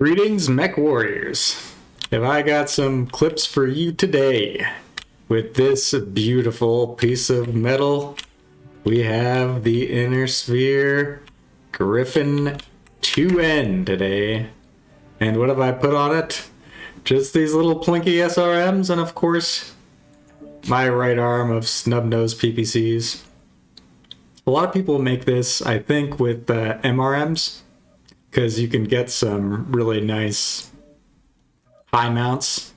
Greetings, Mech Warriors. Have I got some clips for you today? With this beautiful piece of metal, we have the Inner Sphere GRF-2N today. And what have I put on it? Just these little plinky SRMs and of course, my right arm of snub-nosed PPCs. A lot of people make this, I think, with MRMs. Because you can get some really nice high mounts.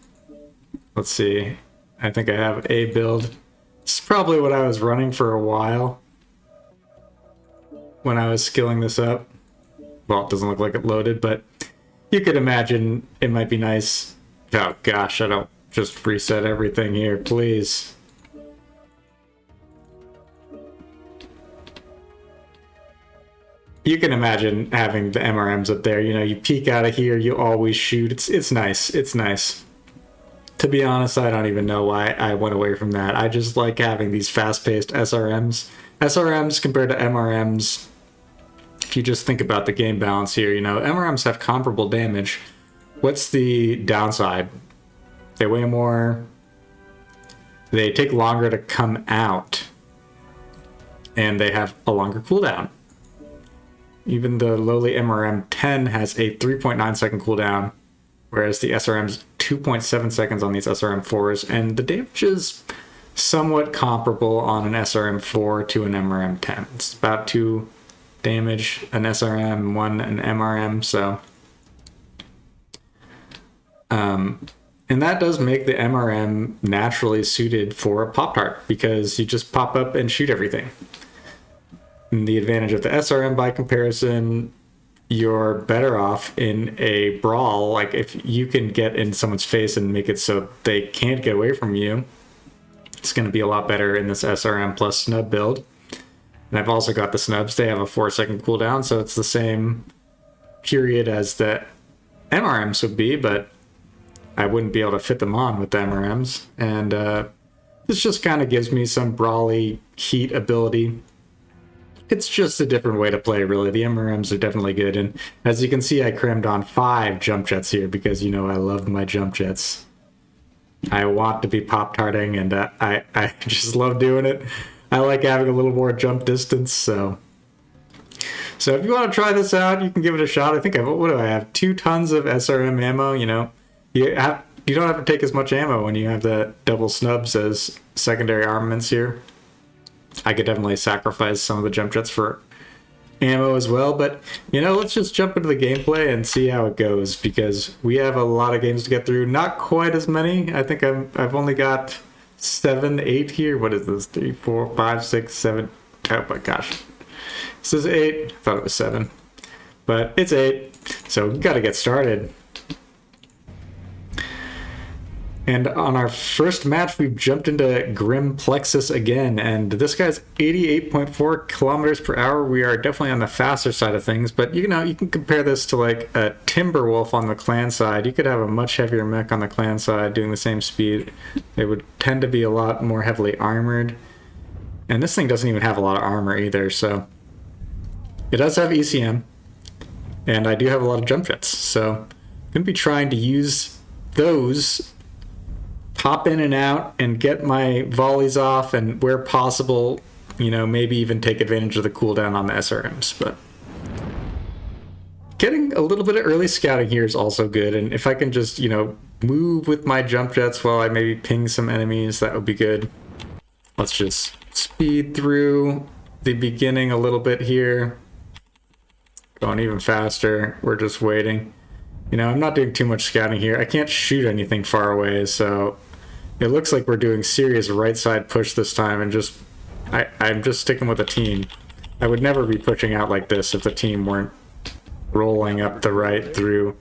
Let's see. I think I have a build. This is probably what I was running for a while when I was skilling this up. Well, it doesn't look like it loaded, but you could imagine it might be nice. Oh gosh, I don't just reset everything here, please. You can imagine having the MRMs up there. You know, you peek out of here, you always shoot. It's nice. It's nice. To be honest, I don't even know why I went away from that. I just like having these fast-paced SRMs. SRMs compared to MRMs, if you just think about the game balance here, you know, MRMs have comparable damage. What's the downside? They weigh more. They take longer to come out. And they have a longer cooldown. Even the lowly MRM-10 has a 3.9 second cooldown, whereas the SRM's 2.7 seconds on these SRM-4s, and the damage is somewhat comparable on an SRM-4 to an MRM-10. It's about 2 damage, an SRM, 1 an MRM, so... and that does make the MRM naturally suited for a Pop-Tart, because you just pop up and shoot everything. The advantage of the SRM by comparison, you're better off in a brawl. Like if you can get in someone's face and make it so they can't get away from you, it's going to be a lot better in this SRM plus snub build. And I've also got the snubs. They have a 4-second cooldown, so it's the same period as the MRMs would be, but I wouldn't be able to fit them on with the MRMs. And this just kind of gives me some brawly heat ability. It's just a different way to play, really. The MRMs are definitely good, and as you can see, I crammed on 5 jump jets here because, you know, I love my jump jets. I want to be Pop-Tarting, and I just love doing it. I like having a little more jump distance, so if you want to try this out, you can give it a shot. I think what do I have? 2 tons of SRM ammo, you know. You don't have to take as much ammo when you have the double snubs as secondary armaments here. I could definitely sacrifice some of the jump jets for ammo as well, but, you know, let's just jump into the gameplay and see how it goes, because we have a lot of games to get through. Not quite as many. I think I've only got 7, 8 here. What is this? 3, 4, 5, 6, 7. Oh my gosh. This is 8. I thought it was 7. But it's 8, so we gotta get started. And on our first match, we've jumped into Grim Plexus again, and this guy's 88.4 kilometers per hour. We are definitely on the faster side of things, but you know, you can compare this to like a Timberwolf on the clan side. You could have a much heavier mech on the clan side doing the same speed. They would tend to be a lot more heavily armored. And this thing doesn't even have a lot of armor either, so... It does have ECM, and I do have a lot of jump jets, so I'm going to be trying to use those, pop in and out and get my volleys off, and where possible, you know, maybe even take advantage of the cooldown on the SRMs. But getting a little bit of early scouting here is also good, and if I can just, you know, move with my jump jets while I maybe ping some enemies, that would be good. Let's just speed through the beginning a little bit here. Going even faster. We're just waiting. You know, I'm not doing too much scouting here. I can't shoot anything far away, so it looks like we're doing serious right side push this time, and just I'm just sticking with the team. I would never be pushing out like this if the team weren't rolling up the right through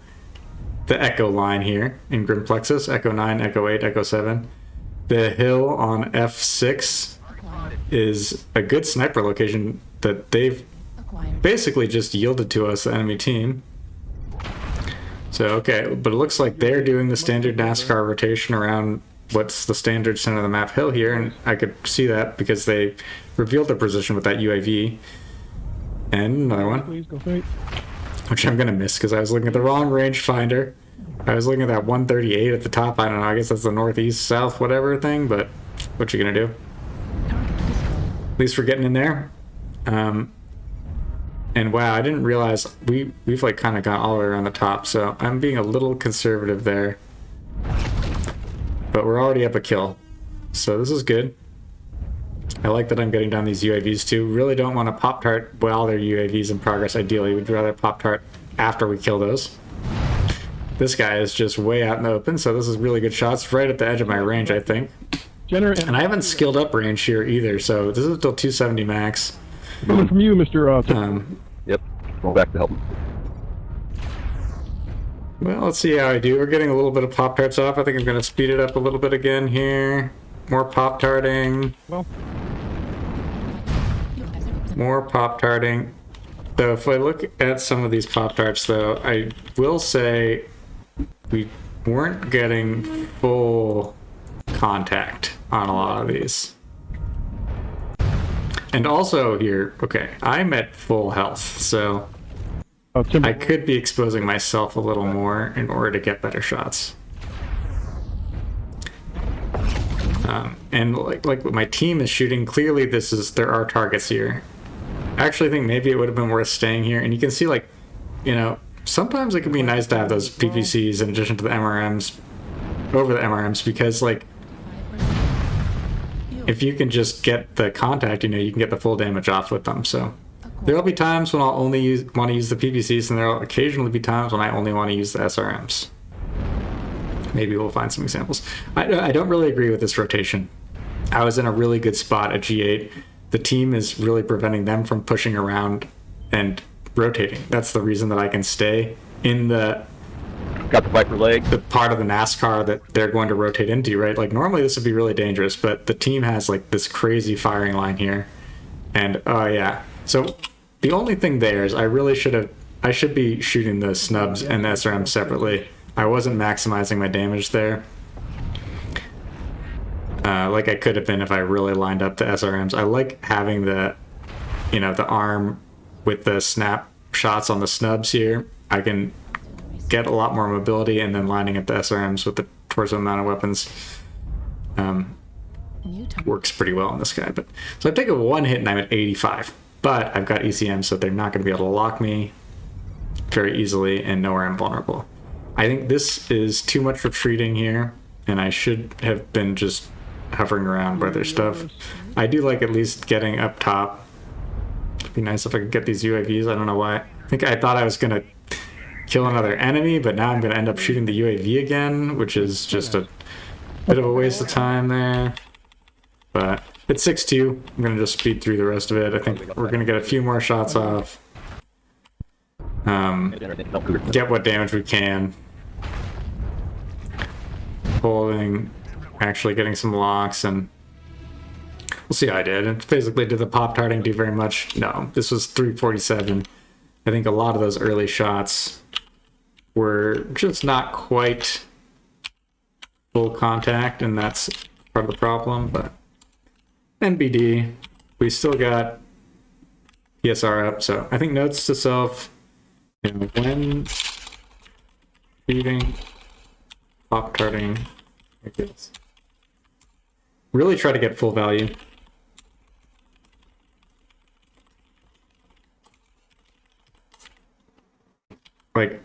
the Echo line here in Grim Plexus. Echo 9, Echo 8, Echo 7. The hill on F6 is a good sniper location that they've basically just yielded to us, the enemy team. So, okay, but it looks like they're doing the standard NASCAR rotation around what's the standard center of the map hill here, and I could see that because they revealed their position with that UAV. And another one. Please go straight. which I'm gonna miss because I was looking at the wrong rangefinder. I was looking at that 138 at the top. I don't know, I guess that's the northeast, south, whatever thing, but what you gonna do? At least we're getting in there. And wow, I didn't realize we've like kind of got all the way around the top, so I'm being a little conservative there. But we're already up a kill, so this is good. I like that I'm getting down these UAVs too. Really don't want to Pop-Tart while they're UAVs in progress, ideally. We'd rather Pop-Tart after we kill those. This guy is just way out in the open, so this is really good shots. Right at the edge of my range, I think. And I haven't skilled up range here either, so this is still 270 max. Coming from you, Mr. Yep, going back to help. Well, let's see how I do. We're getting a little bit of Pop-Tarts off. I think I'm going to speed it up a little bit again here. More Pop-Tarting. Well. More Pop-Tarting. So if I look at some of these Pop-Tarts, though, I will say we weren't getting full contact on a lot of these. And also here, okay, I'm at full health, so I could be exposing myself a little more in order to get better shots. And like what my team is shooting, clearly there are targets here. I actually think maybe it would have been worth staying here, and you can see, like, you know, sometimes it can be nice to have those PPCs in addition to the MRMs over the MRMs, because, like, if you can just get the contact, you know, you can get the full damage off with them. So there'll be times when I'll only want to use the PPCs, and there'll occasionally be times when I only want to use the SRMs. Maybe we'll find some examples. I don't really agree with this rotation. I was in a really good spot at G8. The team is really preventing them from pushing around and rotating. That's the reason that I can stay in the Got the Viper leg. The part of the NASCAR that they're going to rotate into, right? Like, normally this would be really dangerous, but the team has, like, this crazy firing line here. And, oh, yeah. So, the only thing there is I should be shooting the snubs and the SRM separately. I wasn't maximizing my damage there. Like I could have been if I really lined up the SRMs. I like having the, you know, the arm with the snap shots on the snubs here. I can get a lot more mobility, and then lining up the SRMs with the torso mounted weapons works pretty well on this guy. But so I take a one hit and I'm at 85, but I've got ECM, so they're not going to be able to lock me very easily and know where I'm vulnerable. I think this is too much retreating here, and I should have been just hovering around by their stuff. I do like at least getting up top. It'd be nice if I could get these UAVs. I don't know why. I thought I was going to kill another enemy, but now I'm going to end up shooting the UAV again, which is just a bit of a waste of time there. But it's 6-2. I'm going to just speed through the rest of it. I think we're going to get a few more shots off. Get what damage we can. Holding, actually getting some locks, and we'll see how I did. And basically, did the Pop-Tarting do very much? No, this was 347. I think a lot of those early shots were just not quite full contact, and that's part of the problem. But NBD, we still got PSR up, so I think notes to self, you know, when shooting, Pop-Tarting, I guess. Really try to get full value. Like,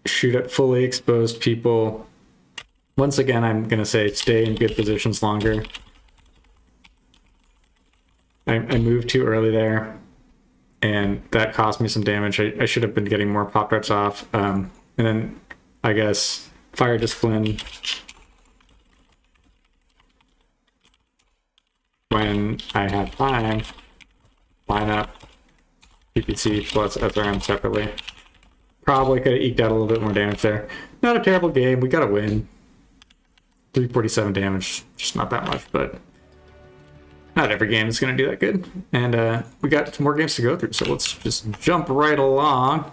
shoot at fully exposed people. Once again, I'm going to say stay in good positions longer. I moved too early there, and that cost me some damage. I should have been getting more Pop-Tarts off. And then, I guess, fire discipline. When I have time, line up PPC plus SRM separately. Probably could have eked out a little bit more damage there. Not a terrible game. We got to win. 347 damage. Just not that much, but not every game is going to do that good. And we got some more games to go through, so let's just jump right along.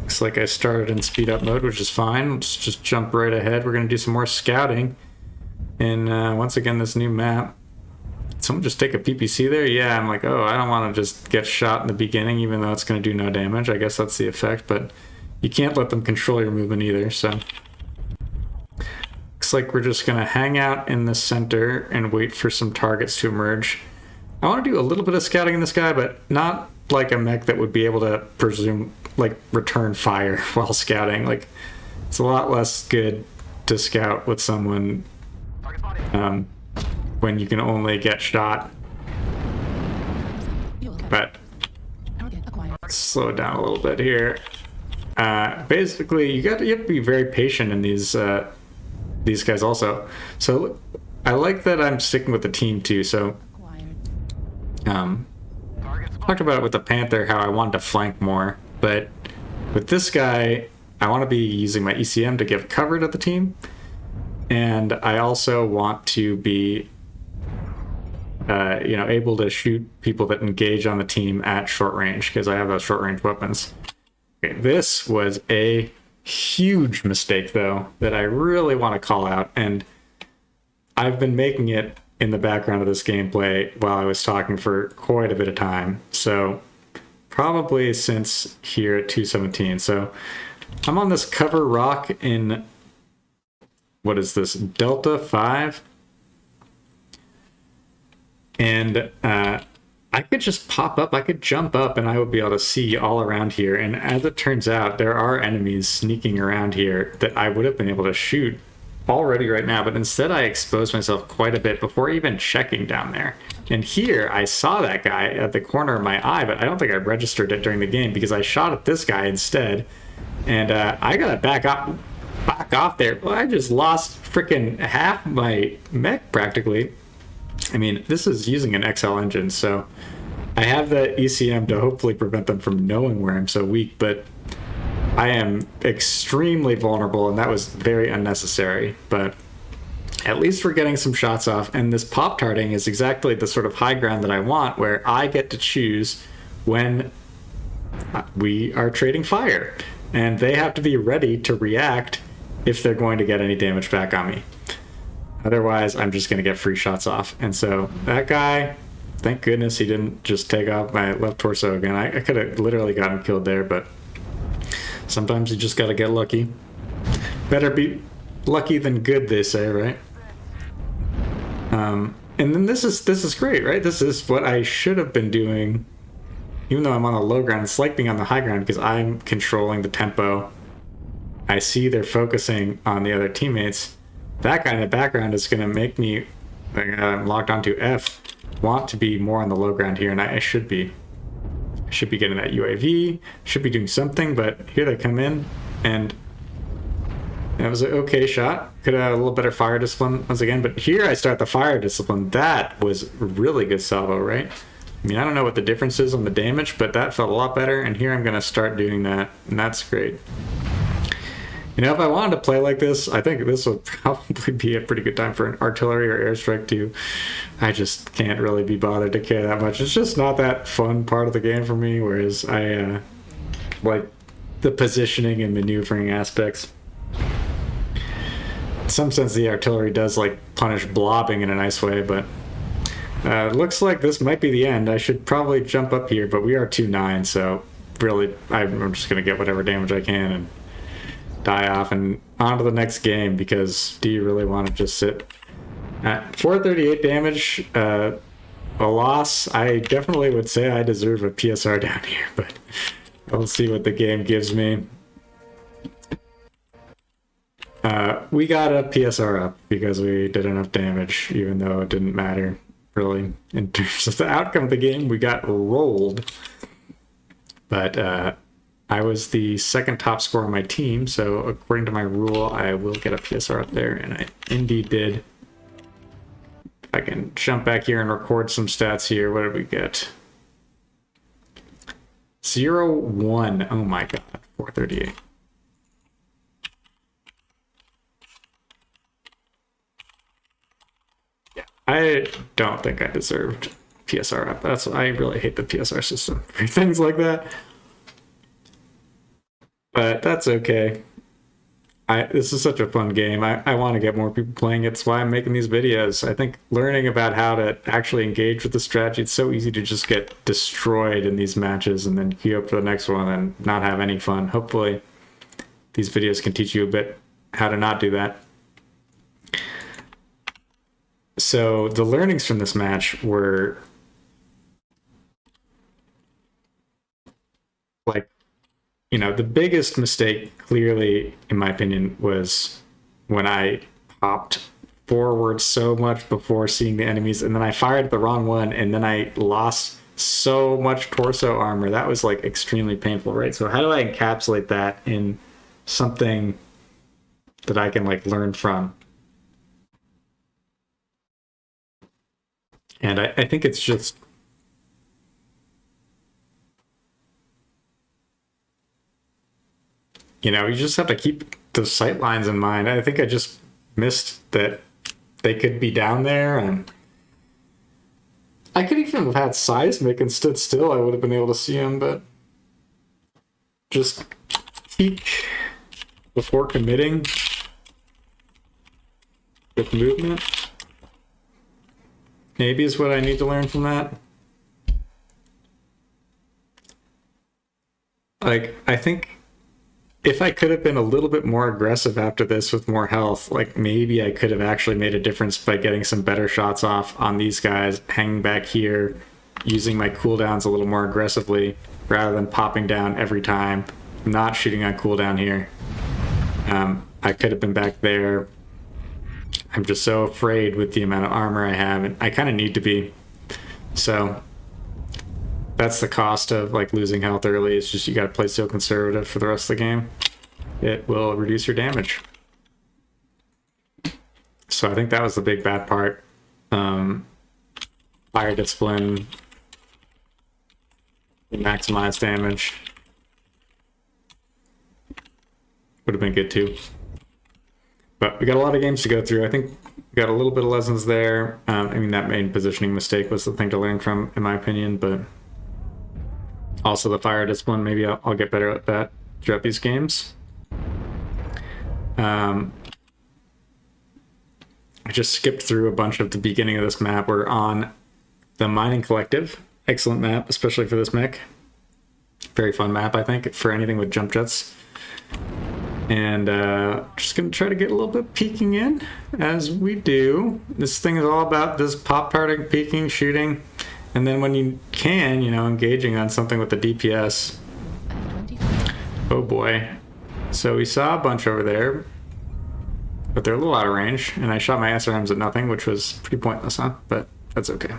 Looks like I started in speed up mode, which is fine. Let's just jump right ahead. We're going to do some more scouting. And once again, this new map. It's someone just take a PPC there? Yeah, I'm like, oh, I don't want to just get shot in the beginning, even though it's going to do no damage. I guess that's the effect, but you can't let them control your movement either, so. Looks like we're just going to hang out in the center and wait for some targets to emerge. I want to do a little bit of scouting in this guy, but not like a mech that would be able to return fire while scouting. Like, it's a lot less good to scout with someone when you can only get shot. But slow it down a little bit here. Basically, you have to be very patient in these guys also. So I like that I'm sticking with the team too. So talked about it with the Panther, how I wanted to flank more, but with this guy, I want to be using my ECM to give cover to the team, and I also want to be able to shoot people that engage on the team at short range, because I have those short range weapons. Okay, this was a huge mistake, though, that I really want to call out, and I've been making it in the background of this gameplay while I was talking for quite a bit of time. So probably since here at 217. So I'm on this cover rock in, what is this, Delta 5? And I could just pop up, I could jump up, and I would be able to see all around here. And as it turns out, there are enemies sneaking around here that I would have been able to shoot already right now, but instead I exposed myself quite a bit before even checking down there. And here I saw that guy at the corner of my eye, but I don't think I registered it during the game because I shot at this guy instead, and I gotta back off there. Well, I just lost freaking half my mech practically. I mean, this is using an XL engine, so I have the ECM to hopefully prevent them from knowing where I'm so weak, but I am extremely vulnerable, and that was very unnecessary, but at least we're getting some shots off, and this pop-tarting is exactly the sort of high ground that I want, where I get to choose when we are trading fire, and they have to be ready to react if they're going to get any damage back on me. Otherwise, I'm just going to get free shots off. And so that guy, thank goodness he didn't just take off my left torso again. I could have literally gotten killed there, but sometimes you just got to get lucky. Better be lucky than good, they say, right? And then this is great, right? This is what I should have been doing, even though I'm on the low ground. It's like being on the high ground because I'm controlling the tempo. I see they're focusing on the other teammates. That guy in the background is going to make me, I'm locked onto F, want to be more on the low ground here, and I should be. I should be getting that UAV, should be doing something, but here they come in, and that was an okay shot. Could have had a little better fire discipline once again, but here I start the fire discipline. That was really good salvo, right? I mean, I don't know what the difference is on the damage, but that felt a lot better, and here I'm going to start doing that, and that's great. You know, if I wanted to play like this, I think this would probably be a pretty good time for an artillery or airstrike too. I just can't really be bothered to care that much. It's just not that fun part of the game for me, whereas I like the positioning and maneuvering aspects. In some sense, the artillery does like punish blobbing in a nice way, but it looks like this might be the end. I should probably jump up here, but we are 2-9, so really I'm just going to get whatever damage I can and die off and on to the next game, because do you really want to just sit at 438 damage? A loss. I definitely would say I deserve a PSR down here, but we'll see what the game gives me. We got a PSR up because we did enough damage, even though it didn't matter really in terms of the outcome of the game. We got rolled, but I was the second top scorer on my team, so according to my rule, I will get a PSR up there, and I indeed did. If I can jump back here and record some stats here, what did we get? 0-1. Oh my god, 438. Yeah, I don't think I deserved PSR up. I really hate the PSR system for things like that. But that's okay. This is such a fun game. I want to get more people playing it. That's why I'm making these videos. I think learning about how to actually engage with the strategy, it's so easy to just get destroyed in these matches and then queue up for the next one and not have any fun. Hopefully these videos can teach you a bit how to not do that. So the learnings from this match were like, you know, the biggest mistake, clearly, in my opinion, was when I popped forward so much before seeing the enemies, and then I fired the wrong one, and then I lost so much torso armor. That was like extremely painful, right? So how do I encapsulate that in something that I can like learn from? And I think it's just, you know, you just have to keep those sight lines in mind. I think I just missed that they could be down there, and I could even have had seismic and stood still. I would have been able to see them, but just peek before committing with movement maybe is what I need to learn from that. Like, I think if I could have been a little bit more aggressive after this with more health, like maybe I could have actually made a difference by getting some better shots off on these guys, hanging back here, using my cooldowns a little more aggressively rather than popping down every time, not shooting on cooldown here. I could have been back there. I'm just so afraid with the amount of armor I have, and I kind of need to be. So that's the cost of like losing health early. It's just you got to play so conservative for the rest of the game. It will reduce your damage. So I think that was the big bad part. Fire discipline, maximize damage. Would have been good too. But we got a lot of games to go through. I think we got a little bit of lessons there. I mean, that main positioning mistake was the thing to learn from, in my opinion, but also the fire discipline. Maybe I'll get better at that throughout these games. I just skipped through a bunch of the beginning of this map. We're on the Mining Collective. Excellent map, especially for this mech. Very fun map, I think, for anything with jump jets. And just going to try to get a little bit peeking in, as we do. This thing is all about this pop-tarting, peeking, shooting, and then when you can, you know, engaging on something with the DPS. Oh boy. So we saw a bunch over there, but they're a little out of range, and I shot my SRMs at nothing, which was pretty pointless, huh? But that's okay.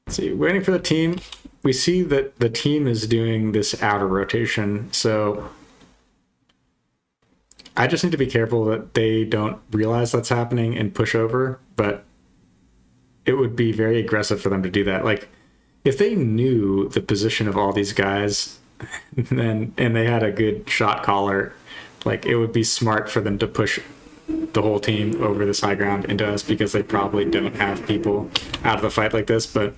Let's see, waiting for the team. We see that the team is doing this outer rotation, so I just need to be careful that they don't realize that's happening and push over, but it would be very aggressive for them to do that. Like, if they knew the position of all these guys and they had a good shot caller, like, it would be smart for them to push the whole team over this high ground into us, because they probably don't have people out of the fight like this. But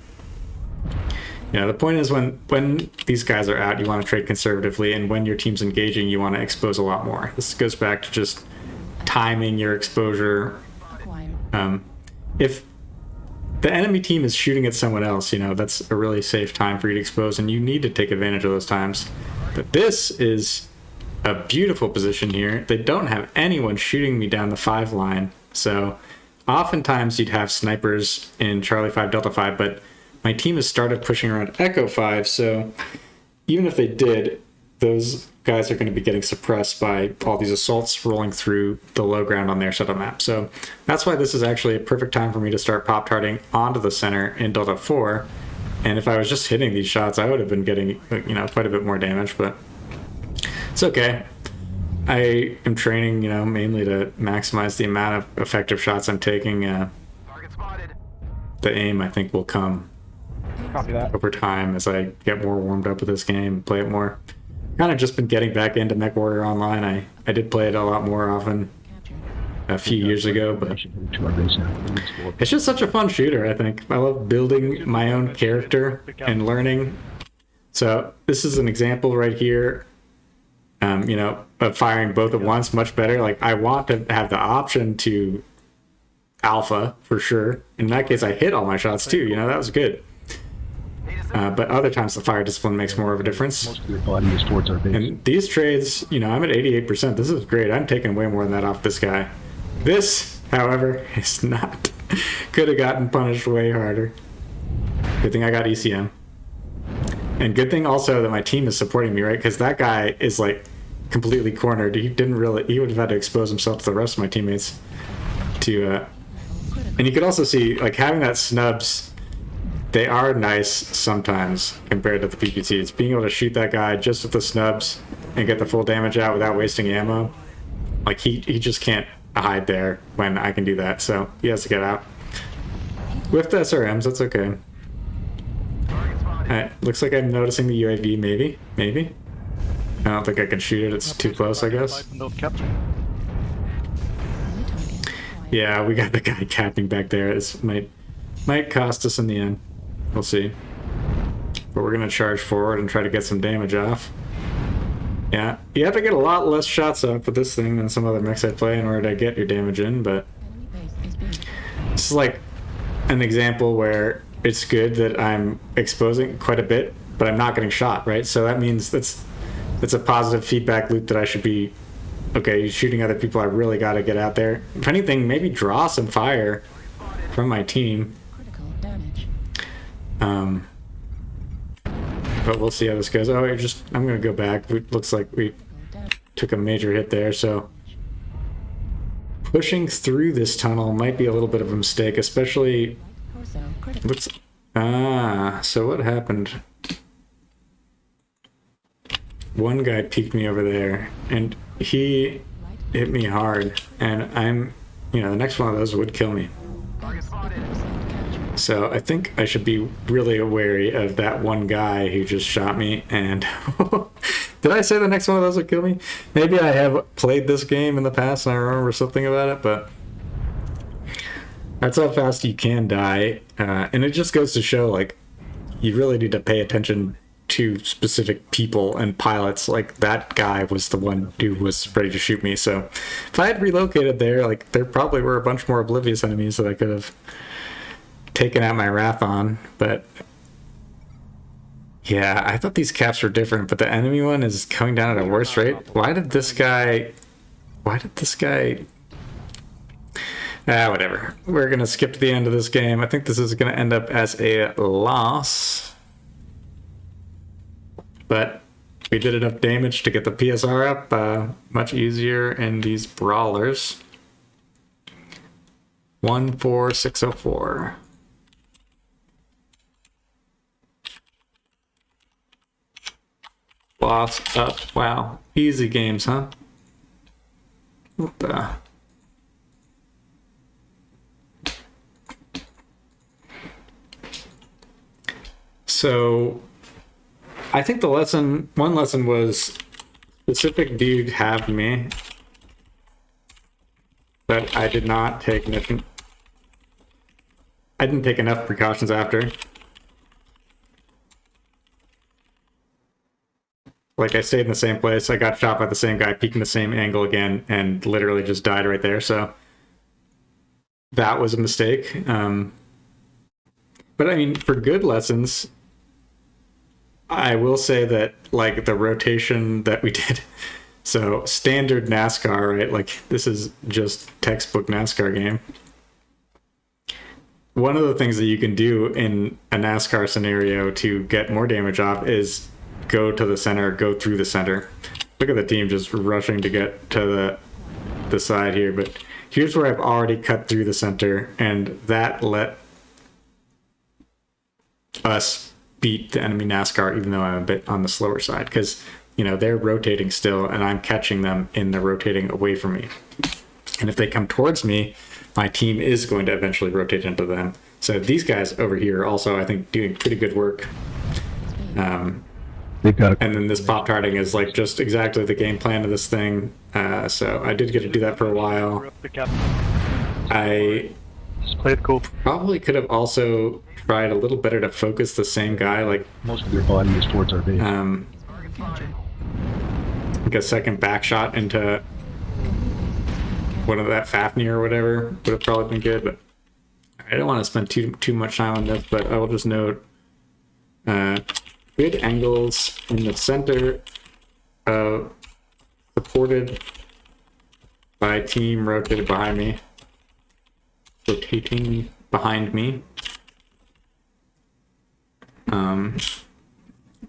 you know, the point is when these guys are out, you want to trade conservatively, and when your team's engaging, you want to expose a lot more. This goes back to just timing your exposure. If the enemy team is shooting at someone else, you know, that's a really safe time for you to expose, and you need to take advantage of those times. But this is a beautiful position here. They don't have anyone shooting me down the 5 line, so oftentimes you'd have snipers in Charlie 5, Delta 5, but my team has started pushing around Echo 5, so even if they did, those guys are going to be getting suppressed by all these assaults rolling through the low ground on their setup map. So that's why this is actually a perfect time for me to start pop-tarting onto the center in Delta 4. And if I was just hitting these shots, I would have been getting, you know, quite a bit more damage, but it's okay. I am training, you know, mainly to maximize the amount of effective shots I'm taking. Target spotted. The aim, I think, will come Copy that. over time as I get more warmed up with this game, play it more. Kind of just been getting back into Mechwarrior Online. I did play it a lot more often a few years ago, but it's just such a fun shooter, I think. I love building my own character and learning. So this is an example right here. You know, of firing both at once, much better. Like, I want to have the option to alpha for sure. In that case, I hit all my shots too. You know, that was good. But other times the fire discipline makes more of a difference. Most of your body is towards our base. And these trades, you know, I'm at 88%. This is great. I'm taking way more than that off this guy. This, however, is not. Could have gotten punished way harder. Good thing I got ECM. And good thing also that my team is supporting me, right? Because that guy is like completely cornered. He would have had to expose himself to the rest of my teammates to, and you could also see, like, having that snubs, they are nice sometimes compared to the PPTs. Being able to shoot that guy just with the snubs and get the full damage out without wasting ammo, like, he just can't hide there when I can do that, so he has to get out. With the SRMs, that's okay. Looks like I'm noticing the UAV, maybe. I don't think I can shoot it, it's too close, I guess. Yeah, we got the guy capping back there. This might cost us in the end. We'll see. But we're gonna charge forward and try to get some damage off. Yeah, you have to get a lot less shots up with this thing than some other mechs I play in order to get your damage in, but this is like an example where it's good that I'm exposing quite a bit, but I'm not getting shot, right? So that means that's a positive feedback loop that I should be, okay, shooting other people, I really got to get out there. If anything, maybe draw some fire from my team. But we'll see how this goes. Oh, I'm going to go back. It looks like we took a major hit there, so pushing through this tunnel might be a little bit of a mistake, especially so what happened? One guy peeked me over there, and he hit me hard, and the next one of those would kill me. So I think I should be really wary of that one guy who just shot me, and did I say the next one of those would kill me? Maybe I have played this game in the past and I remember something about it, but that's how fast you can die. And it just goes to show, like, you really need to pay attention to specific people and pilots. Like, that guy was the one who was ready to shoot me. So if I had relocated there, like, there probably were a bunch more oblivious enemies that I could have taken out my wrath on. But yeah, I thought these caps were different, but the enemy one is coming down at a worse rate. Why did this guy whatever. We're gonna skip to the end of this game. I think this is gonna end up as a loss, but we did enough damage to get the PSR up. Much easier in these brawlers. 14604. Loss up. Wow, easy games, huh? What the? So I think one lesson was specific dude have me, but I did not take enough. I didn't take enough precautions after. Like, I stayed in the same place. I got shot by the same guy, peeking the same angle again, and literally just died right there. So that was a mistake. But I mean, for good lessons, I will say that, like, the rotation that we did, so standard NASCAR, right? Like, this is just textbook NASCAR game. One of the things that you can do in a NASCAR scenario to get more damage off is go to the center, go through the center. Look at the team just rushing to get to the side here, but here's where I've already cut through the center, and that let us beat the enemy NASCAR, even though I'm a bit on the slower side, because, you know, they're rotating still and I'm catching them and they're rotating away from me. And if they come towards me, my team is going to eventually rotate into them. So these guys over here are also, I think, doing pretty good work. And then this pop tarting is, like, just exactly the game plan of this thing. So I did get to do that for a while. I Just play it cool. probably could have also tried a little better to focus the same guy, like, Most of your body is towards our base. like a second back shot into one of that Fafnir or whatever would have probably been good, but I don't want to spend too much time on this, but I will just note good angles in the center, supported by team rotating behind me.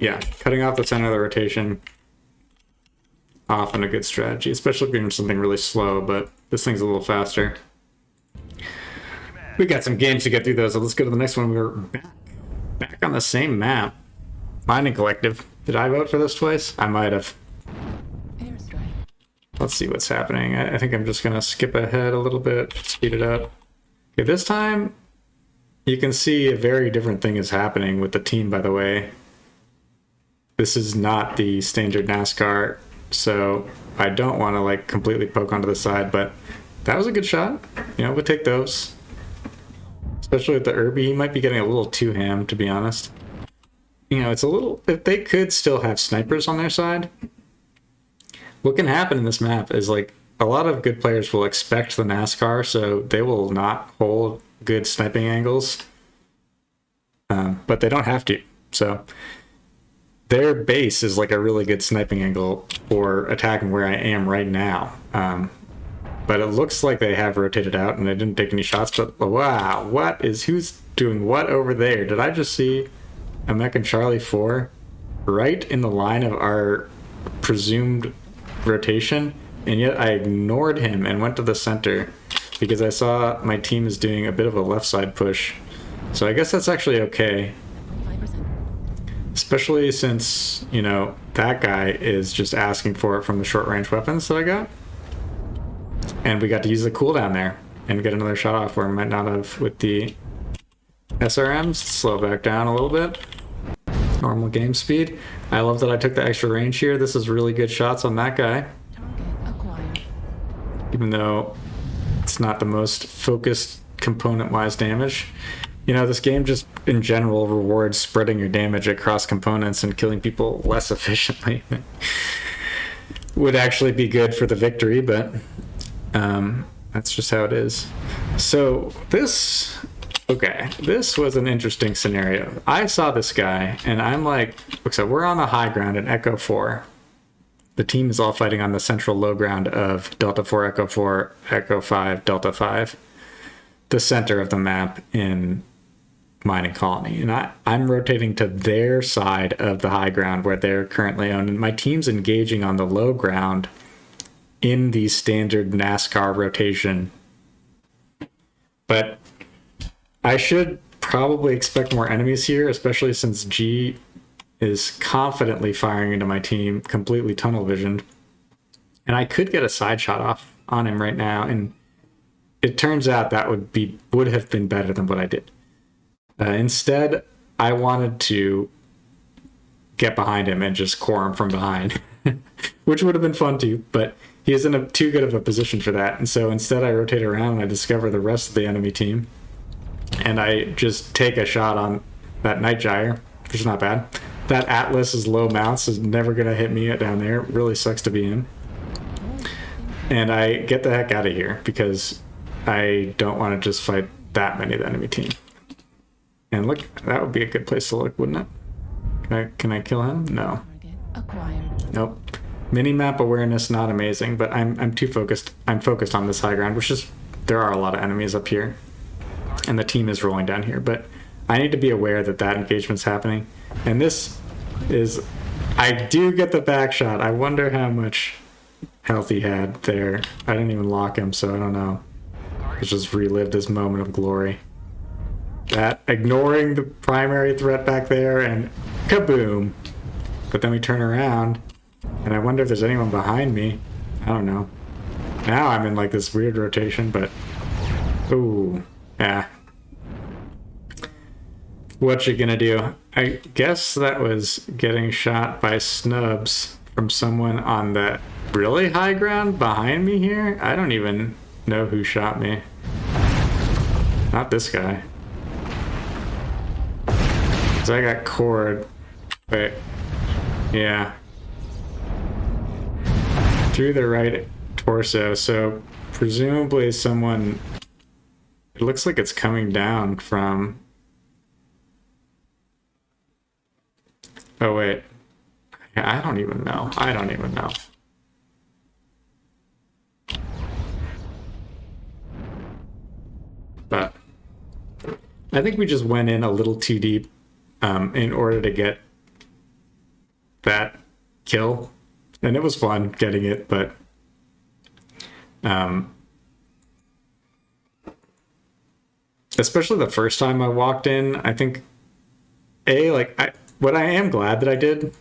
Yeah, cutting off the center of the rotation, often a good strategy, especially if you're in something really slow, but this thing's a little faster. We got some games to get through though, so let's go to the next one. We're back on the same map. Mining Collective. Did I vote for this twice? I might have. Let's see what's happening. I think I'm just gonna skip ahead a little bit, speed it up. Okay, this time you can see a very different thing is happening with the team, by the way. This is not the standard NASCAR, so I don't want to like completely poke onto the side, but that was a good shot. You know, we'll take those. Especially with the Irby, he might be getting a little too ham, to be honest. You know, it's a little... If they could still have snipers on their side, what can happen in this map is, like, a lot of good players will expect the NASCAR, so they will not hold good sniping angles. But they don't have to. So their base is, like, a really good sniping angle for attacking where I am right now. But it looks like they have rotated out and they didn't take any shots, but wow, who's doing what over there? Did I just see a Mech and Charlie 4 right in the line of our presumed rotation? And yet I ignored him and went to the center because I saw my team is doing a bit of a left side push. So I guess that's actually okay. 5%. Especially since, you know, that guy is just asking for it from the short range weapons that I got. And we got to use the cooldown there and get another shot off where I might not have with the SRMs. Slow back down a little bit. Normal game speed. I love that I took the extra range here. This is really good shots on that guy. Even though it's not the most focused component-wise damage. You know, this game just in general rewards spreading your damage across components and killing people less efficiently. Would actually be good for the victory, but that's just how it is. So this was an interesting scenario. I saw this guy and I'm like, so we're on the high ground in Echo 4. The team is all fighting on the central low ground of Delta 4, Echo 5, Delta 5, the center of the map in Mining Colony. And I'm rotating to their side of the high ground where they're currently on. And my team's engaging on the low ground in the standard NASCAR rotation. But I should probably expect more enemies here, especially since G is confidently firing into my team, completely tunnel visioned. And I could get a side shot off on him right now, and it turns out that would have been better than what I did. Instead, I wanted to get behind him and just core him from behind, which would have been fun too, but he is in too good of a position for that. And so instead I rotate around and I discover the rest of the enemy team, and I just take a shot on that Night Gyre, which is not bad. That Atlas's low mounts is never going to hit me down there. It really sucks to be in. And I get the heck out of here because I don't want to just fight that many of the enemy team. And look, that would be a good place to look, wouldn't it? Can I kill him? No. Nope. Minimap awareness, not amazing, but I'm too focused. I'm focused on this high ground, which is, there are a lot of enemies up here. And the team is rolling down here, but I need to be aware that that engagement's happening. And this is, I do get the back shot. I wonder how much health he had there. I didn't even lock him, so I don't know. Let's just relive this moment of glory. That, ignoring the primary threat back there, and kaboom. But then we turn around, and I wonder if there's anyone behind me. I don't know. Now I'm in like this weird rotation, but ooh, yeah. What you gonna do? I guess that was getting shot by snubs from someone on the really high ground behind me here. I don't even know who shot me. Not this guy. So I got cored. Wait. Yeah. through the right torso, so presumably someone... It looks like it's coming down from... Oh, wait. I don't even know. I don't even know. But I think we just went in a little too deep in order to get that kill. And it was fun getting it, but especially the first time I walked in, I think what I am glad that I did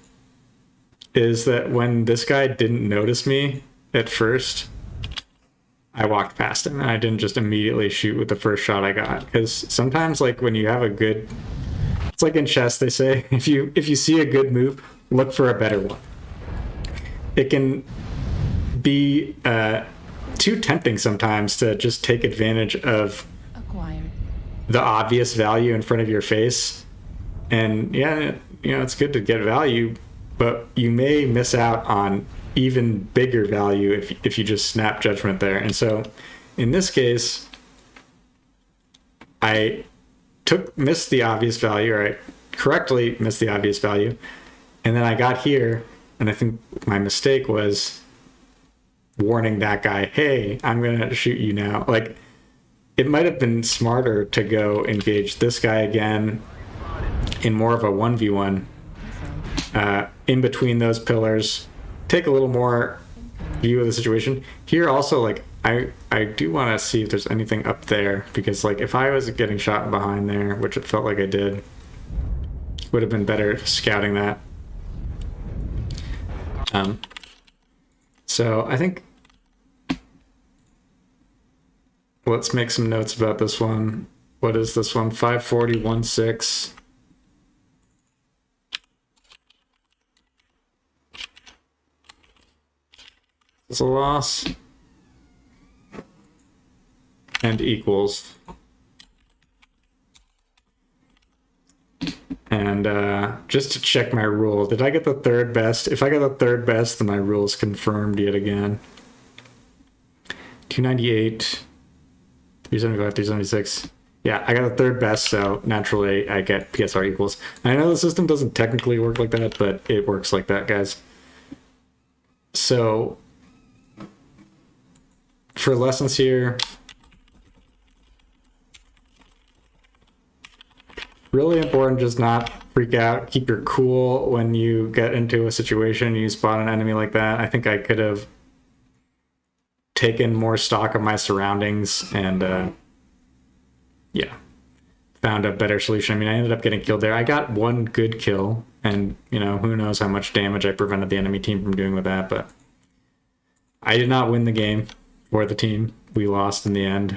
is that when this guy didn't notice me at first, I walked past him and I didn't just immediately shoot with the first shot I got. Because sometimes, like, when you have a good... It's like in chess, they say, if you see a good move, look for a better one. It can be too tempting sometimes to just take advantage of the obvious value in front of your face. And yeah, you know, it's good to get value, but you may miss out on even bigger value if you just snap judgment there. And so in this case, I missed the obvious value, or I correctly missed the obvious value, and then I got here, and I think my mistake was warning that guy, hey, I'm gonna shoot you now. Like, it might have been smarter to go engage this guy again in more of a 1v1 in between those pillars, take a little more view of the situation. Here also, like, I do want to see if there's anything up there, because, like, if I was getting shot behind there, which it felt like I did, would have been better scouting that. So I think let's make some notes about this one. What is this one? 540-16. Is a loss and equals. And just to check my rule, did I get the third best? If I got the third best, then my rule is confirmed yet again. 298, 375, 376. Yeah, I got the third best, so naturally I get PSR equals. I know the system doesn't technically work like that, but it works like that, guys. So for lessons here, really important, just not freak out. Keep your cool when you get into a situation, you spot an enemy like that. I think I could have taken more stock of my surroundings and yeah, found a better solution. I mean, I ended up getting killed there. I got one good kill, and, you know, who knows how much damage I prevented the enemy team from doing with that, but I did not win the game for the team. We lost in the end.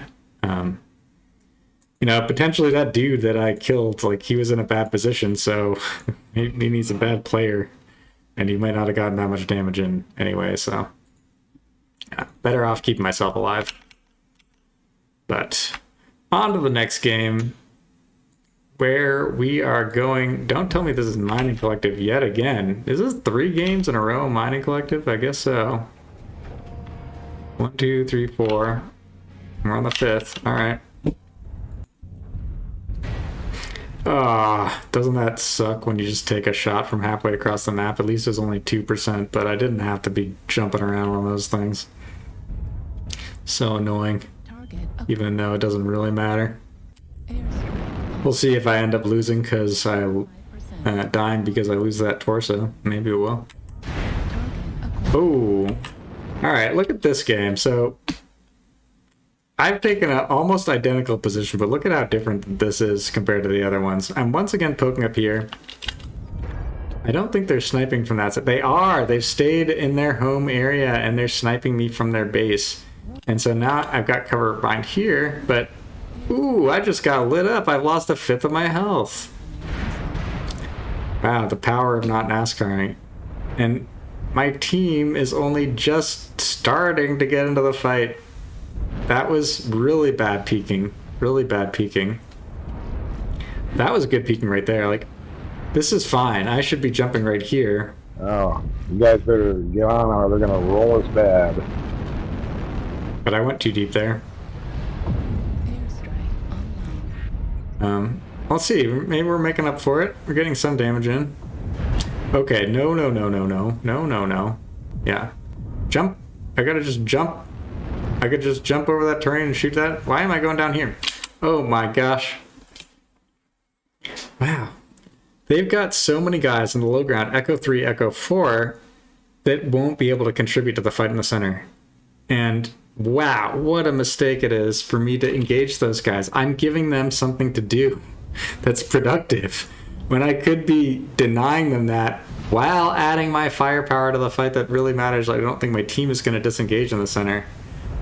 You know, potentially that dude that I killed, like, he was in a bad position, so he needs a bad player, and he might not have gotten that much damage in anyway, so yeah, better off keeping myself alive. But on to the next game, where we are going... Don't tell me this is Mining Collective yet again. Is this 3 games in a row, Mining Collective? I guess so. 1, 2, 3, 4. We're on the 5th. All right. Ah, doesn't that suck when you just take a shot from halfway across the map? At least it was only 2%, but I didn't have to be jumping around on those things. So annoying. Even though it doesn't really matter. We'll see if I end up losing because I dying because I lose that torso. Maybe it will. Oh. Alright, look at this game. So I've taken an almost identical position, but look at how different this is compared to the other ones. I'm once again poking up here. I don't think they're sniping from that side. They are! They've stayed in their home area and they're sniping me from their base. And so now I've got cover behind here, but ooh, I just got lit up. I've lost 1/5 of my health. Wow, the power of not NASCARing. And my team is only just starting to get into the fight. That was really bad peeking. Really bad peeking. That was good peeking right there. Like, this is fine. I should be jumping right here. Oh, you guys better get on or they're gonna roll us bad. But I went too deep there. Let's see. Maybe we're making up for it. We're getting some damage in. Okay, no. Yeah. Jump. I gotta just jump. I could just jump over that terrain and shoot that. Why am I going down here? Oh my gosh. Wow. They've got so many guys in the low ground, Echo 3, Echo 4, that won't be able to contribute to the fight in the center. And wow, what a mistake it is for me to engage those guys. I'm giving them something to do that's productive when I could be denying them that while adding my firepower to the fight that really matters. I don't think my team is going to disengage in the center.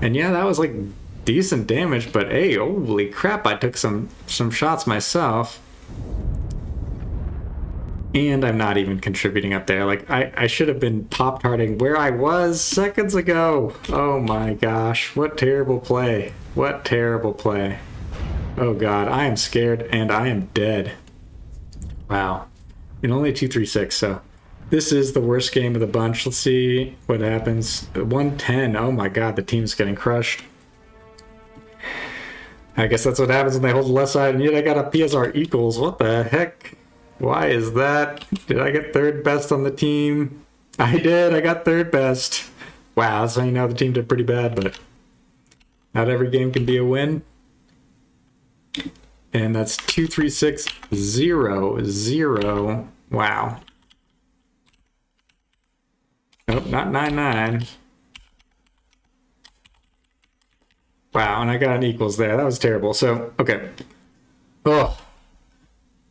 And yeah, that was like decent damage, but hey, holy crap, I took some shots myself. And I'm not even contributing up there. Like, I should have been pop-tarting where I was seconds ago. Oh my gosh, what terrible play. What terrible play. Oh god, I am scared and I am dead. Wow. And only 236, so this is the worst game of the bunch. Let's see what happens. 110, oh my god, the team's getting crushed. I guess that's what happens when they hold the left side, and yet I got a PSR equals. What the heck? Why is that? Did I get third best on the team? I did, I got third best. Wow, that's how you know the team did pretty bad, but not every game can be a win. And that's 236-0-0. Wow. Nope, not 9-9. Wow, and I got an equals there. That was terrible. So, okay. Oh.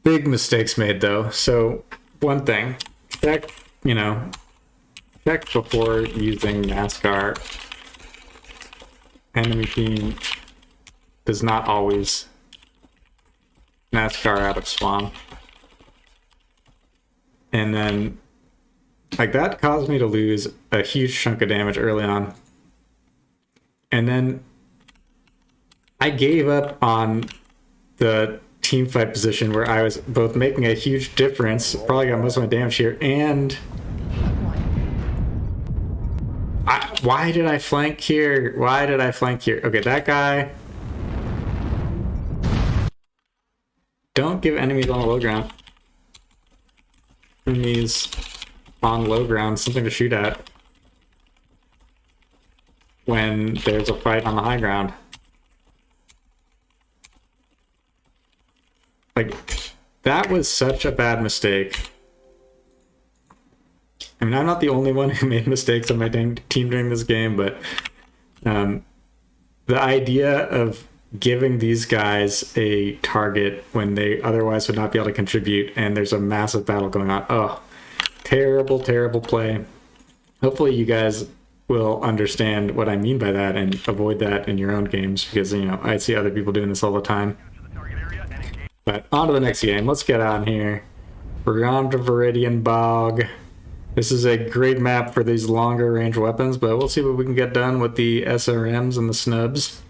Big mistakes made, though. So, one thing. Check, check before using NASCAR. Enemy team does not always NASCAR out of spawn. And then, like, that caused me to lose a huge chunk of damage early on. And then I gave up on the team fight position where I was both making a huge difference, probably got most of my damage here, and why did I flank here? Why did I flank here? Okay, that guy. Don't give enemies on the low ground. Enemies on low ground something to shoot at when there's a fight on the high ground. Like, that was such a bad mistake. I mean, I'm not the only one who made mistakes on my team during this game, but the idea of giving these guys a target when they otherwise would not be able to contribute, and there's a massive battle going on. Oh, terrible, terrible play. Hopefully you guys will understand what I mean by that and avoid that in your own games, because, I see other people doing this all the time. But on to the next game. Let's get on here. We're on to Viridian Bog. This is a great map for these longer range weapons, but we'll see what we can get done with the SRMs and the snubs.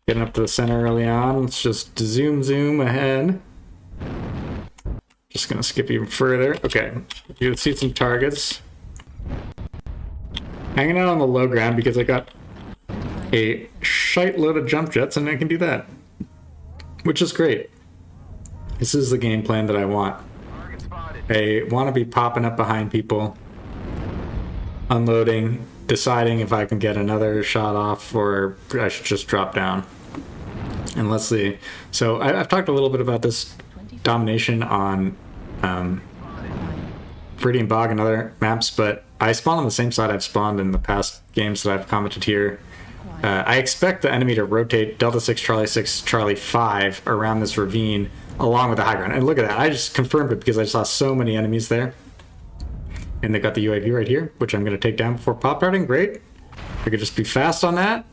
Getting up to the center early on. Let's just zoom ahead. Just gonna skip even further. Okay, you can see some targets. Hanging out on the low ground because I got a shite load of jump jets and I can do that, which is great. This is the game plan that I want. I want to be popping up behind people, unloading, deciding if I can get another shot off or I should just drop down. And let's see. So I've talked a little bit about this domination on Viridian Bog and other maps, but I spawn on the same side I've spawned in the past games that I've commented here. I expect the enemy to rotate Delta 6, Charlie 6, Charlie 5 around this ravine along with the high ground. And look at that. I just confirmed it because I saw so many enemies there. And they've got the UAV right here, which I'm going to take down before pop darting. Great. I could just be fast on that.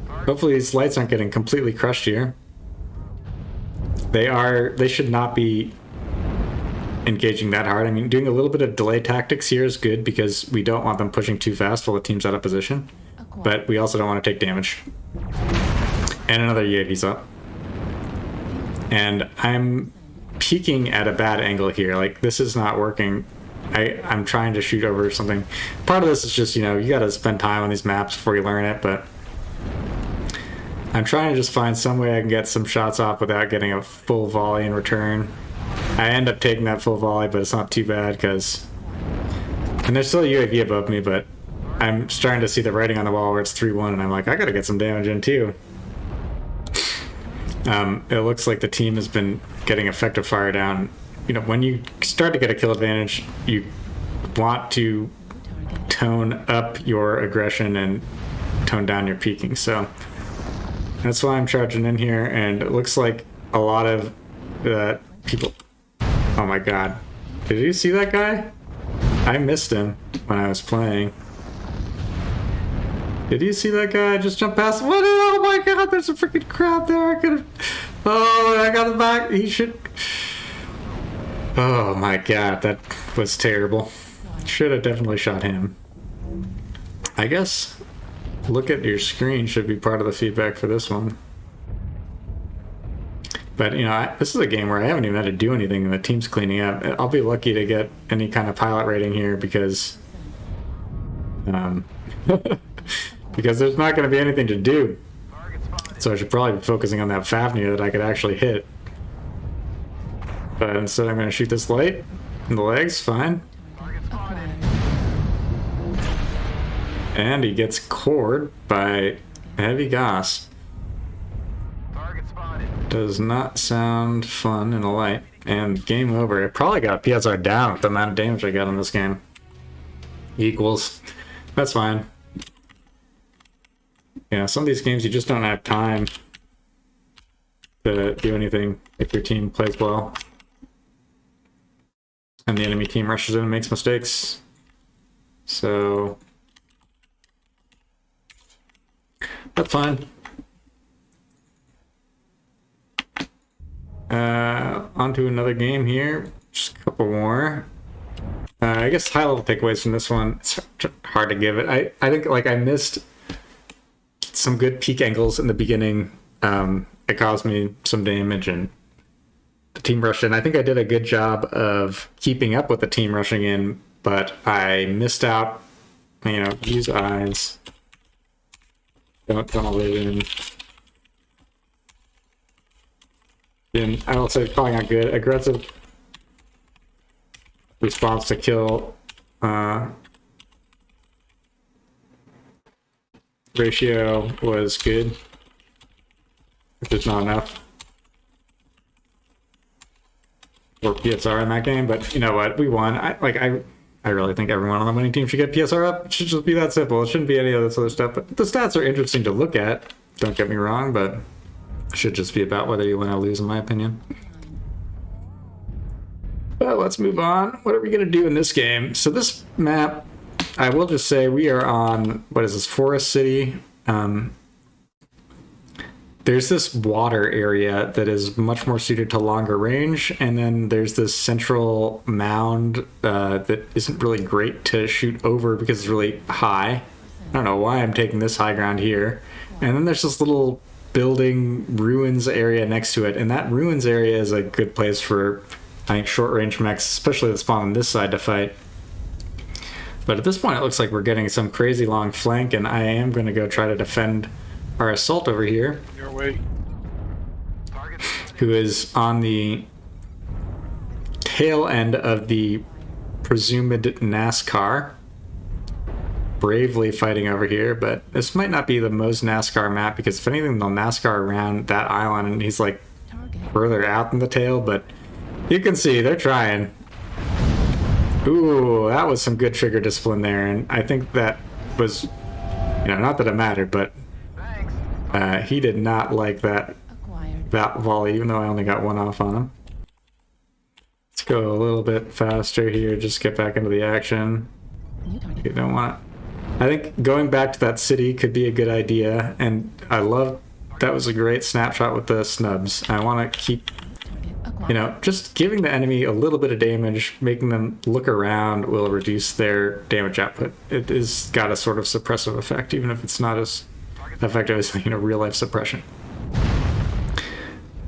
Hopefully these lights aren't getting completely crushed here. They should not be engaging that hard. I mean, doing a little bit of delay tactics here is good because we don't want them pushing too fast while the team's out of position. But we also don't want to take damage. And another UAV's up. And I'm peeking at a bad angle here. Like, this is not working I'm trying to shoot over something. Part of this is just, you know, you got to spend time on these maps before you learn it, but I'm trying to just find some way I can get some shots off without getting a full volley in return. I end up taking that full volley, but it's not too bad because... And there's still a UAV above me, but I'm starting to see the writing on the wall where it's 3-1, and I'm like, I gotta get some damage in too. It looks like the team has been getting effective fire down. You know, when you start to get a kill advantage, you want to tone up your aggression and tone down your peeking. So that's why I'm charging in here, and it looks like a lot of people... Oh my god. Did you see that guy? I missed him when I was playing. Did you see that guy just jump past? What? Oh my god, there's a freaking crowd there. I could have... Oh, I got him back. He should... Oh my god, that was terrible. Should have definitely shot him. I guess look at your screen should be part of the feedback for this one. But, you know, this is a game where I haven't even had to do anything and the team's cleaning up. I'll be lucky to get any kind of pilot rating here because... because there's not going to be anything to do. So I should probably be focusing on that Fafnir that I could actually hit. But instead I'm going to shoot this light in the legs, fine. And he gets cored by heavy Goss. Does not sound fun in a light. And game over. I probably got PSR down with the amount of damage I got in this game. Equals. That's fine. Yeah, some of these games you just don't have time to do anything if your team plays well. And the enemy team rushes in and makes mistakes. So... that's fine. On to another game here. Just a couple more. I guess high-level takeaways from this one. It's hard to give it. I think like I missed some good peak angles in the beginning. It caused me some damage, and the team rushed in. I think I did a good job of keeping up with the team rushing in, but I missed out. You know, use eyes. Don't live in. And I also calling out good aggressive response to kill ratio was good, which is not enough for PSR in that game. But you know what, we won. I really think everyone on the winning team should get PSR up. It should just be that simple. It shouldn't be any of this other stuff. But the stats are interesting to look at. Don't get me wrong, but it should just be about whether you win or lose, in my opinion. But let's move on. What are we going to do in this game? So this map, I will just say we are on, what is this, Forest City? There's this water area that is much more suited to longer range, and then there's this central mound that isn't really great to shoot over because it's really high. I don't know why I'm taking this high ground here. And then there's this little building ruins area next to it, and that ruins area is a good place for, I think, short range mechs, especially that spawn on this side, to fight. But at this point it looks like we're getting some crazy long flank, and I am going to go try to defend our assault over here, who is on the tail end of the presumed NASCAR, bravely fighting over here. But this might not be the most NASCAR map, because if anything, they'll NASCAR around that island, and he's like further out than the tail. But you can see they're trying. Ooh, that was some good trigger discipline there, and I think that was, you know, not that it mattered, but he did not like that volley, even though I only got one off on him. Let's go a little bit faster here, just get back into the action. You don't want... I think going back to that city could be a good idea, and I love... That was a great snapshot with the snubs. I want to keep, you know, just giving the enemy a little bit of damage, making them look around will reduce their damage output. It has got a sort of suppressive effect, even if it's not as effective as, you know, real life suppression.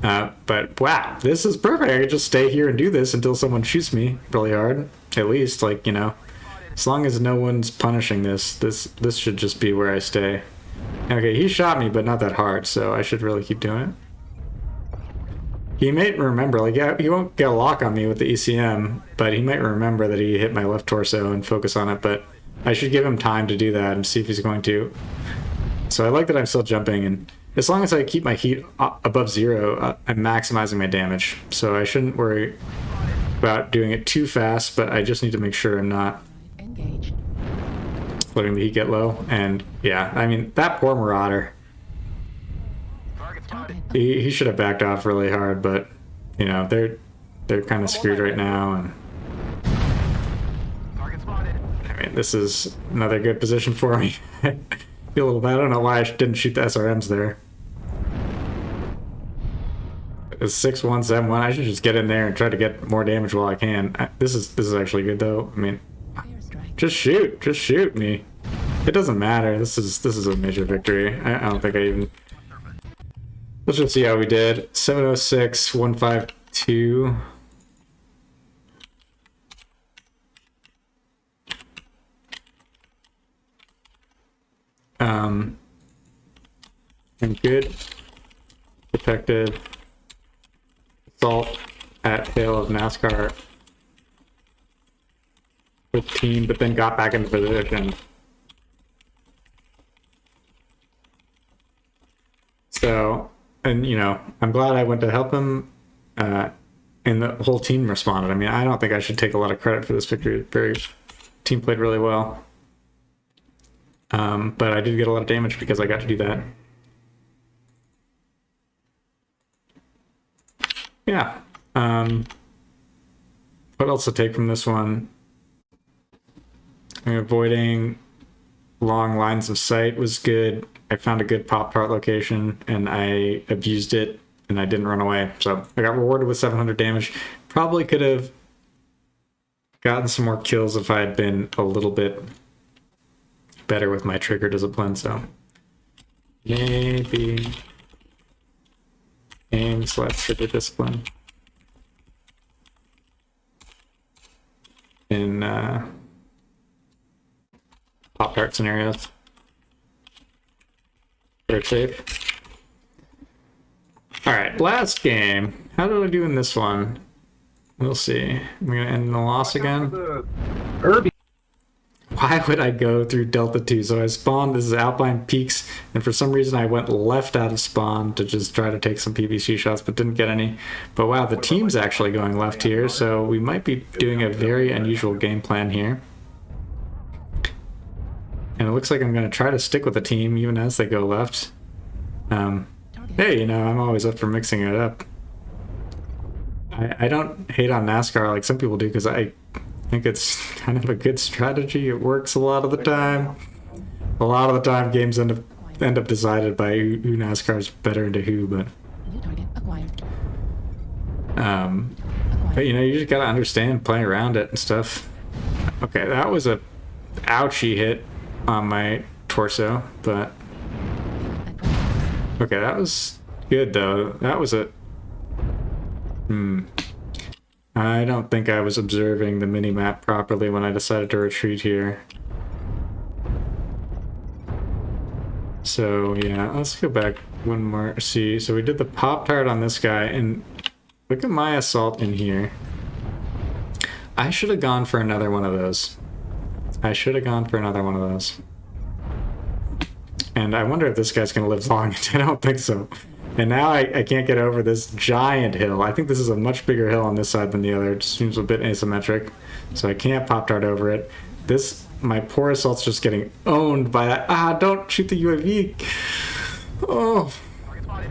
But wow, this is perfect. I can just stay here and do this until someone shoots me really hard. at least, like, you know, as long as no one's punishing this should just be where I stay. Okay, he shot me, but not that hard, so I should really keep doing it. He might remember, like, yeah, he won't get a lock on me with the ECM, but he might remember that he hit my left torso and focus on it, but I should give him time to do that and see if he's going to. So I like that I'm still jumping, and as long as I keep my heat above 0, I'm maximizing my damage. So I shouldn't worry about doing it too fast, but I just need to make sure I'm not letting the heat get low. And yeah, I mean, that poor Marauder. He should have backed off really hard, but you know, they're kind of screwed right now, and I mean, this is another good position for me. I feel a little bad. I don't know why I didn't shoot the SRMs there. It's 6-1-7-1. I should just get in there and try to get more damage while I can. This is actually good though. I mean, just shoot me. It doesn't matter. This is a major victory. I don't think I even. Let's just see how we did. 706, 152. And good. Protected. Assault at tail of NASCAR with team, but then got back into position. So. And, you know, I'm glad I went to help him, and the whole team responded. I mean, I don't think I should take a lot of credit for this victory. Team played really well. But I did get a lot of damage because I got to do that. Yeah. What else to take from this one? Avoiding long lines of sight was good. I found a good Pop-Tart location, and I abused it, and I didn't run away. So I got rewarded with 700 damage. Probably could have gotten some more kills if I had been a little bit better with my trigger discipline. So maybe aim/trigger discipline in Pop-Tart scenarios. Very safe. Alright, last game. How did I do in this one? We'll see. I'm gonna end in a loss again. Why would I go through Delta 2? So I spawned, this is Alpine Peaks, and for some reason I went left out of spawn to just try to take some PVC shots, but didn't get any. But wow, the team's actually going left here, so we might be doing a very unusual game plan here. And it looks like I'm going to try to stick with the team even as they go left. Hey, you know, I'm always up for mixing it up. I don't hate on NASCAR like some people do because I think it's kind of a good strategy. It works a lot of the time. A lot of the time games end up decided by who NASCAR's better into who, but you know, you just got to understand playing around it and stuff. Okay, that was a ouchie hit on my torso, but okay, that was good though. That was a I don't think I was observing the mini-map properly when I decided to retreat here. So yeah, let's go back one more. See, so we did the Pop-Tart on this guy, and look at my assault in here. I should have gone for another one of those. I And I wonder if this guy's going to live long. I don't think so. And now I can't get over this giant hill. I think this is a much bigger hill on this side than the other. It seems a bit asymmetric. So I can't Pop-Tart over it. My poor assault's just getting owned by that. Don't shoot the UAV. Oh,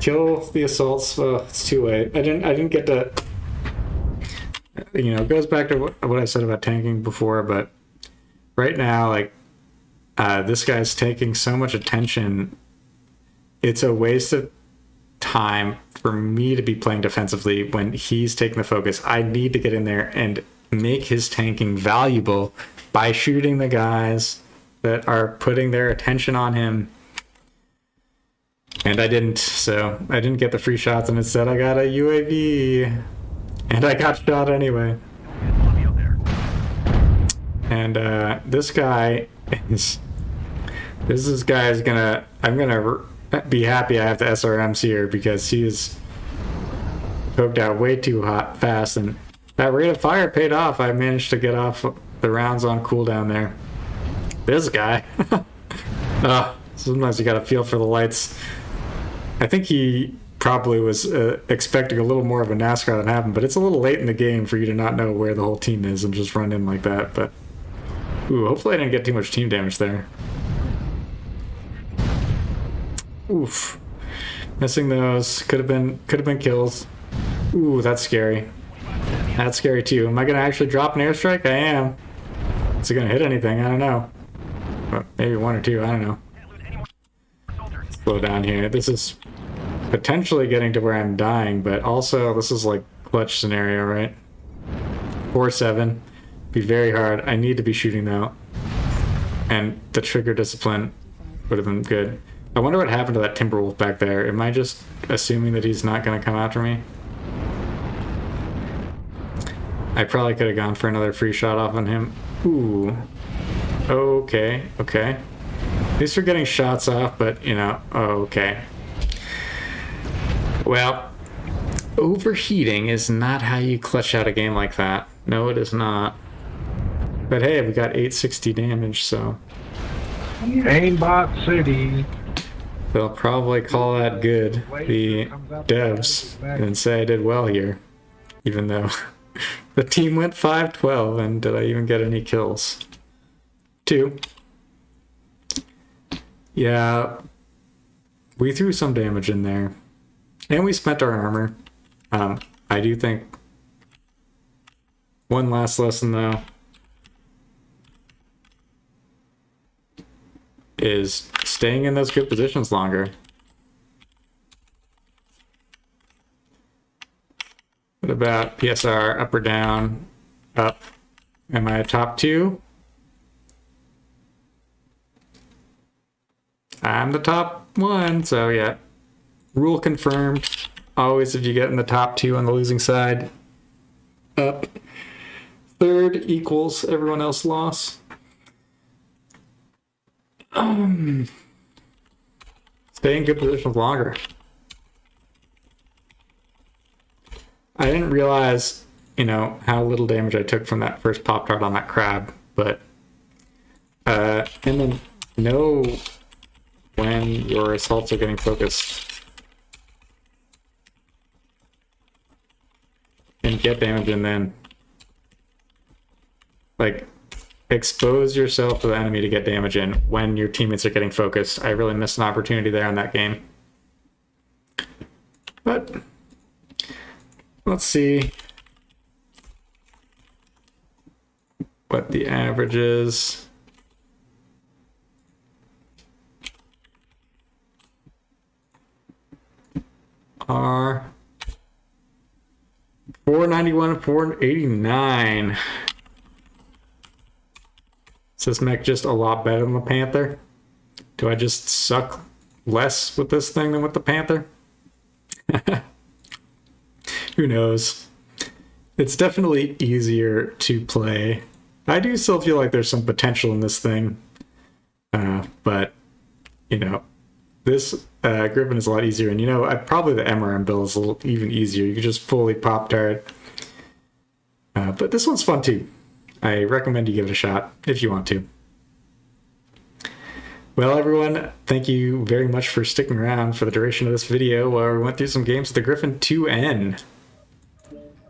kill the assaults. Oh, it's too late. I didn't get to, you know, it goes back to what I said about tanking before, but right now, like, this guy's taking so much attention. It's a waste of time for me to be playing defensively when he's taking the focus. I need to get in there and make his tanking valuable by shooting the guys that are putting their attention on him. And I didn't, so I didn't get the free shots, and instead I got a UAV. And I got shot anyway. And this guy is... This guy is gonna... I'm gonna be happy I have the SRMs here because he is poked out way too hot fast, and that rate of fire paid off. I managed to get off the rounds on cooldown there. This guy... sometimes you gotta feel for the lights. I think he probably was expecting a little more of a NASCAR than happened, but it's a little late in the game for you to not know where the whole team is and just run in like that. But ooh, hopefully I didn't get too much team damage there. Oof, missing those could have been kills. Ooh, that's scary. That's scary too. Am I gonna actually drop an airstrike? I am. Is it gonna hit anything? I don't know. Well, maybe one or two. I don't know. Slow down here. This is potentially getting to where I'm dying, but also this is like clutch scenario, right? 4-7. Be very hard. I need to be shooting though. And the trigger discipline would have been good. I wonder what happened to that Timberwolf back there. Am I just assuming that he's not going to come after me? I probably could have gone for another free shot off on him. Ooh. Okay, okay. At least we're getting shots off, but, you know, okay. Well, overheating is not how you clutch out a game like that. No, it is not. But hey, we got 860 damage, so... Aimbot City. They'll probably call that good, the devs, and say I did well here. Even though the team went 5-12, and did I even get any kills? 2. Yeah, we threw some damage in there. And we spent our armor. I do think... One last lesson, though, is staying in those good positions longer. What about PSR? Up or down? Up. Am I a top 2? I'm the top 1, so yeah. Rule confirmed. Always if you get in the top 2 on the losing side, up. 3rd equals everyone else lost. Stay in good positions longer. I didn't realize, you know, how little damage I took from that first pop tart on that crab, but and then know when your assaults are getting focused and get damage, and then like expose yourself to the enemy to get damage in when your teammates are getting focused. I really missed an opportunity there on that game. But let's see what the average is. Are 491, 489. Is this mech just a lot better than the Panther? Do I just suck less with this thing than with the Panther? Who knows? It's definitely easier to play. I do still feel like there's some potential in this thing. But, you know, this Griffin is a lot easier. And, you know, probably the MRM build is a little even easier. You can just fully Pop-Tart. But this one's fun too. I recommend you give it a shot if you want to. Well, everyone, thank you very much for sticking around for the duration of this video where we went through some games with the GRF-2N.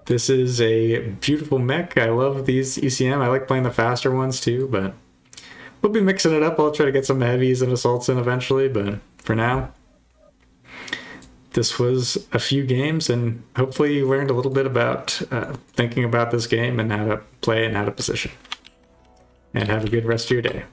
This is a beautiful mech. I love these ECM. I like playing the faster ones too, but we'll be mixing it up. I'll try to get some heavies and assaults in eventually, but for now, this was a few games, and hopefully you learned a little bit about thinking about this game and how to play and how to position. And have a good rest of your day.